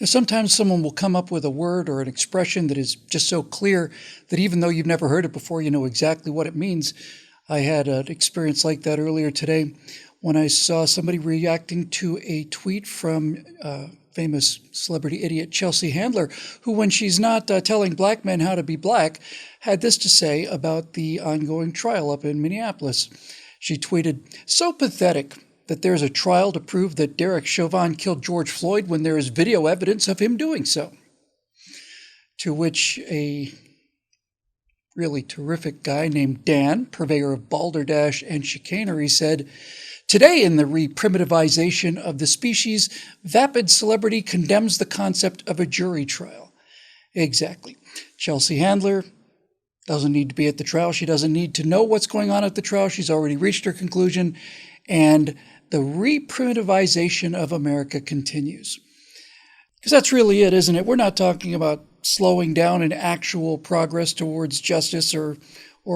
Sometimes someone will come up with a word or an expression that is just so clear that even though you've never heard it before, you know exactly what it means. I had an experience like that earlier today when I saw somebody reacting to a tweet from famous celebrity idiot Chelsea Handler, who, when she's not telling black men how to be black, had this to say about the ongoing trial up in Minneapolis. She tweeted, "So pathetic that there's a trial to prove that Derek Chauvin killed George Floyd when there is video evidence of him doing so." To which a really terrific guy named Dan, purveyor of balderdash and chicanery, said, "Today in the re-primitivization of the species, vapid celebrity condemns the concept of a jury trial." Exactly. Chelsea Handler doesn't need to be at the trial. She doesn't need to know what's going on at the trial. She's already reached her conclusion. And the re-primitivization of America continues. Because that's really it, isn't it? We're not talking about slowing down in actual progress towards justice or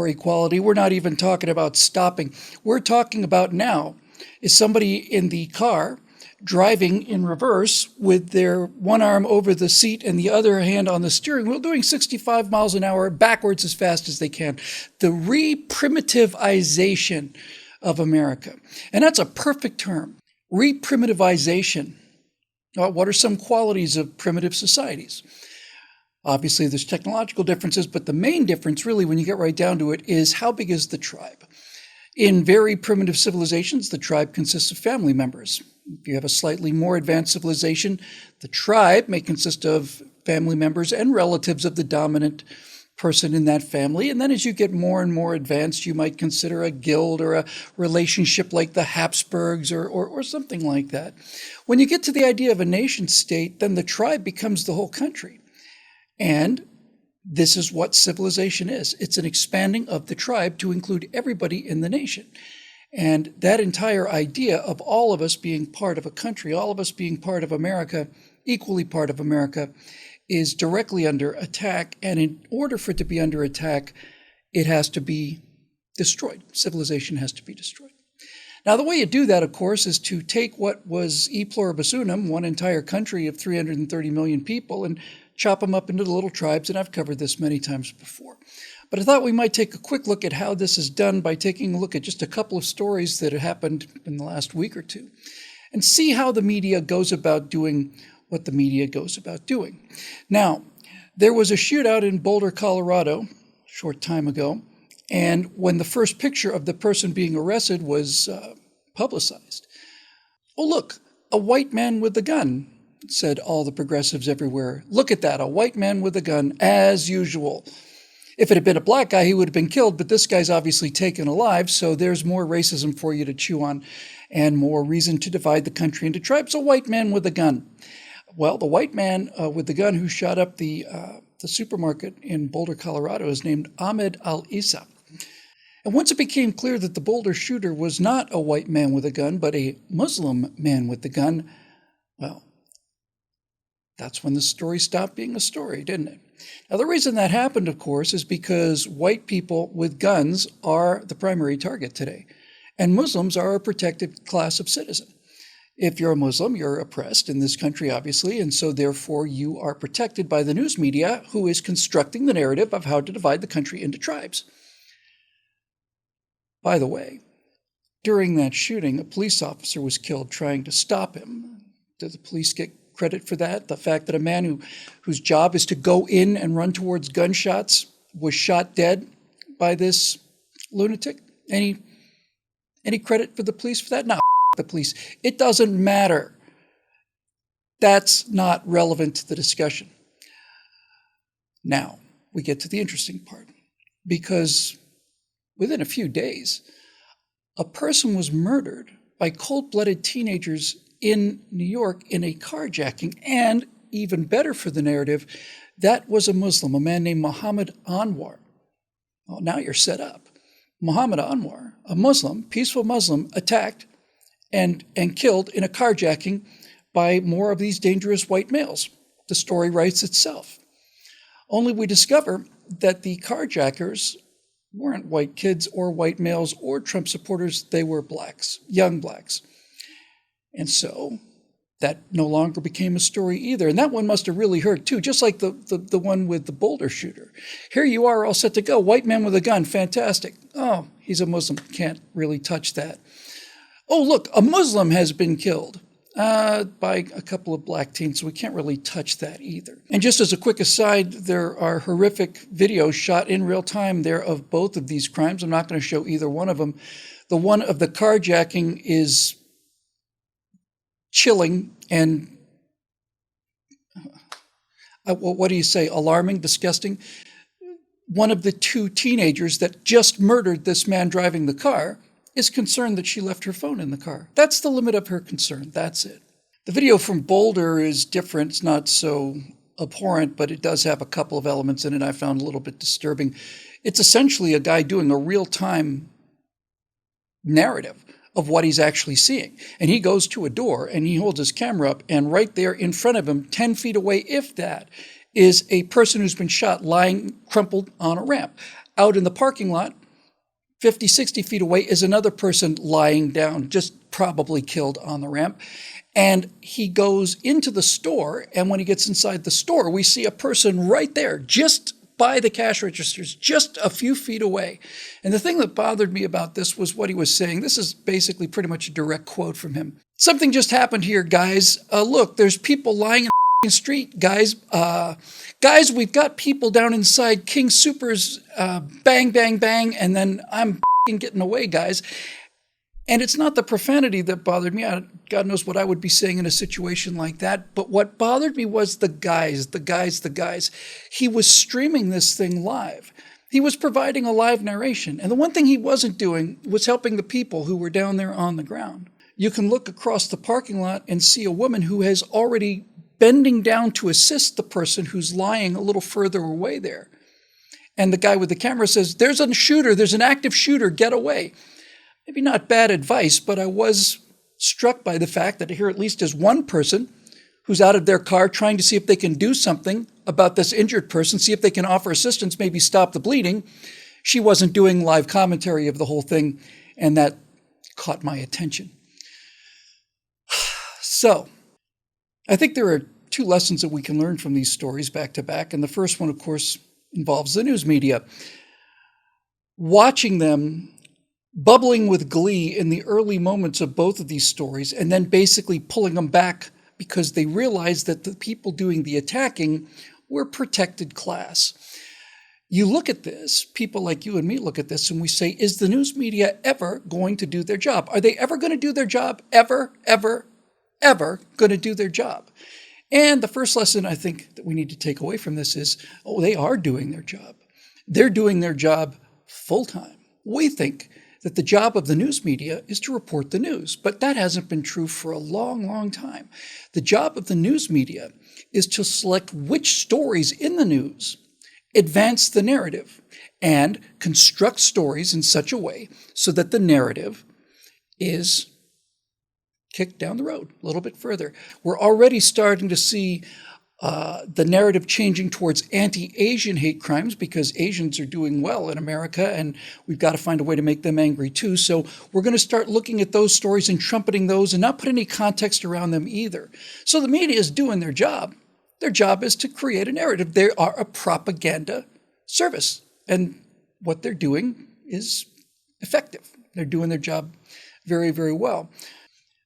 equality. We're not even talking about stopping. We're talking about now is somebody in the car driving in reverse with their one arm over the seat and the other hand on the steering wheel, doing 65 miles an hour backwards as fast as they can. The re-primitivization of America. And that's a perfect term. Re-primitivization. What are some qualities of primitive societies? Obviously, there's technological differences, but the main difference, really, when you get right down to it, is how big is the tribe? In very primitive civilizations, the tribe consists of family members. If you have a slightly more advanced civilization, the tribe may consist of family members and relatives of the dominant person in that family. And then as you get more and more advanced, you might consider a guild or a relationship like the Habsburgs or something like that. When you get to the idea of a nation state, then the tribe becomes the whole country. And this is what civilization is. It's an expanding of the tribe to include everybody in the nation. And that entire idea of all of us being part of a country, all of us being part of America, equally part of America, is directly under attack. And in order for it to be under attack, it has to be destroyed. Civilization has to be destroyed. Now, the way you do that, of course, is to take what was e pluribus unum, one entire country of 330 million people, and chop them up into the little tribes. And I've covered this many times before. But I thought we might take a quick look at how this is done by taking a look at just a couple of stories that have happened in the last week or two, and see how the media goes about doing what the media goes about doing. Now, there was a shootout in Boulder, Colorado, a short time ago, and when the first picture of the person being arrested was publicized, "Oh, look, a white man with a gun," said all the progressives everywhere. "Look at that, a white man with a gun, as usual. If it had been a black guy, he would have been killed, but this guy's obviously taken alive, so there's more racism for you to chew on and more reason to divide the country into tribes. A white man with a gun." Well, the white man with the gun who shot up the supermarket in Boulder, Colorado, is named Ahmed Al-Issa. And once it became clear that the Boulder shooter was not a white man with a gun, but a Muslim man with the gun, well, that's when the story stopped being a story, didn't it? Now, the reason that happened, of course, is because white people with guns are the primary target today, and Muslims are a protected class of citizen. If you're a Muslim, you're oppressed in this country, obviously, and so therefore you are protected by the news media, who is constructing the narrative of how to divide the country into tribes. By the way, during that shooting, a police officer was killed trying to stop him. Did the police get credit for that? The fact that a man whose job is to go in and run towards gunshots was shot dead by this lunatic? Any credit for the police for that? No, the police. It doesn't matter. That's not relevant to the discussion. Now, we get to the interesting part, because within a few days, a person was murdered by cold-blooded teenagers in New York in a carjacking, and even better for the narrative, that was a Muslim, a man named Muhammad Anwar. Well, now you're set up. Muhammad Anwar, a Muslim, peaceful Muslim, attacked and killed in a carjacking by more of these dangerous white males. The story writes itself. Only we discover that the carjackers weren't white kids or white males or Trump supporters. They were blacks, young blacks. And so That no longer became a story either. And that one must have really hurt too, just like the one with the Boulder shooter. Here you are all set to go. White man with a gun, fantastic. Oh, he's a Muslim, can't really touch that. Oh, look, a Muslim has been killed by a couple of black teens, so we can't really touch that either. And just as a quick aside, there are horrific videos shot in real time there of both of these crimes. I'm not going to show either one of them. The one of the carjacking is chilling and, what do you say, alarming, disgusting. One of the two teenagers that just murdered this man driving the car is concerned that she left her phone in the car. That's the limit of her concern. That's it. The video from Boulder is different. It's not so abhorrent, but it does have a couple of elements in it I found a little bit disturbing. It's essentially a guy doing a real-time narrative of what he's actually seeing. And he goes to a door and he holds his camera up, and right there in front of him, 10 feet away, if that, is a person who's been shot lying crumpled on a ramp. Out in the parking lot, 50, 60 feet away, is another person lying down, just probably killed on the ramp. And he goes into the store, and when he gets inside the store, we see a person right there, just by the cash registers, just a few feet away. And the thing that bothered me about this was what he was saying. This is basically pretty much a direct quote from him. Something just happened here, guys. Look, there's people lying in the street, guys. Guys, we've got people down inside King Soopers, bang, bang, bang, and then I'm getting away, guys. And it's not the profanity that bothered me. God knows what I would be saying in a situation like that. But what bothered me was the guys. He was streaming this thing live. He was providing a live narration. And the one thing he wasn't doing was helping the people who were down there on the ground. You can look across the parking lot and see a woman who has already bending down to assist the person who's lying a little further away there. And the guy with the camera says, there's a shooter, there's an active shooter, get away. Maybe not bad advice, but I was struck by the fact that here at least is one person who's out of their car trying to see if they can do something about this injured person, see if they can offer assistance, maybe stop the bleeding. She wasn't doing live commentary of the whole thing, and that caught my attention. So, I think there are two lessons that we can learn from these stories back to back, and the first one, of course, involves the news media. Watching them bubbling with glee in the early moments of both of these stories, and then basically pulling them back because they realized that the people doing the attacking were protected class. You look at this, people like you and me look at this, and we say, is the news media ever going to do their job? Are they ever going to do their job? Ever going to do their job? And the first lesson I think that we need to take away from this is, they are doing their job. They're doing their job full time. We think that the job of the news media is to report the news, but that hasn't been true for a long, long time. The job of the news media is to select which stories in the news advance the narrative and construct stories in such a way so that the narrative is kicked down the road a little bit further. We're already starting to see the narrative changing towards anti-Asian hate crimes because Asians are doing well in America and we've got to find a way to make them angry too. So we're going to start looking at those stories and trumpeting those and not put any context around them either. So the media is doing their job. Their job is to create a narrative. They are a propaganda service, and what they're doing is effective. They're doing their job very, very well.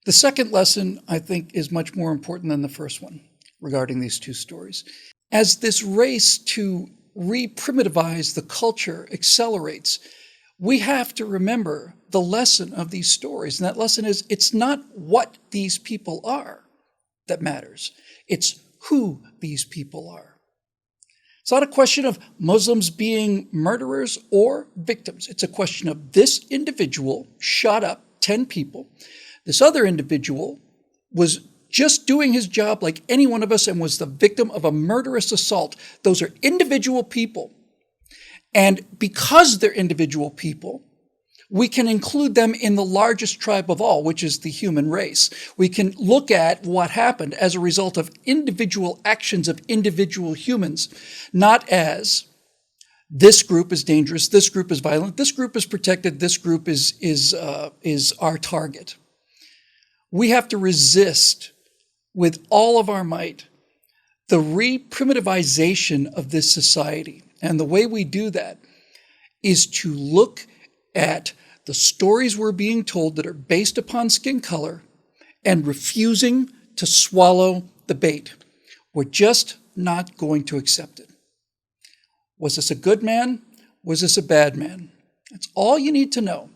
The second lesson, I think, is much more important than the first one regarding these two stories. As this race to re-primitivize the culture accelerates, we have to remember the lesson of these stories. And that lesson is, it's not what these people are that matters. It's who these people are. It's not a question of Muslims being murderers or victims. It's a question of this individual shot up 10 people. This other individual was just doing his job like any one of us and was the victim of a murderous assault. Those are individual people. And because they're individual people, we can include them in the largest tribe of all, which is the human race. We can look at what happened as a result of individual actions of individual humans, not as this group is dangerous, this group is violent, this group is protected, this group is our target. We have to resist with all of our might the re-primitivization of this society. And the way we do that is to look at the stories we're being told that are based upon skin color and refusing to swallow the bait. We're just not going to accept it. Was this a good man? Was this a bad man? That's all you need to know.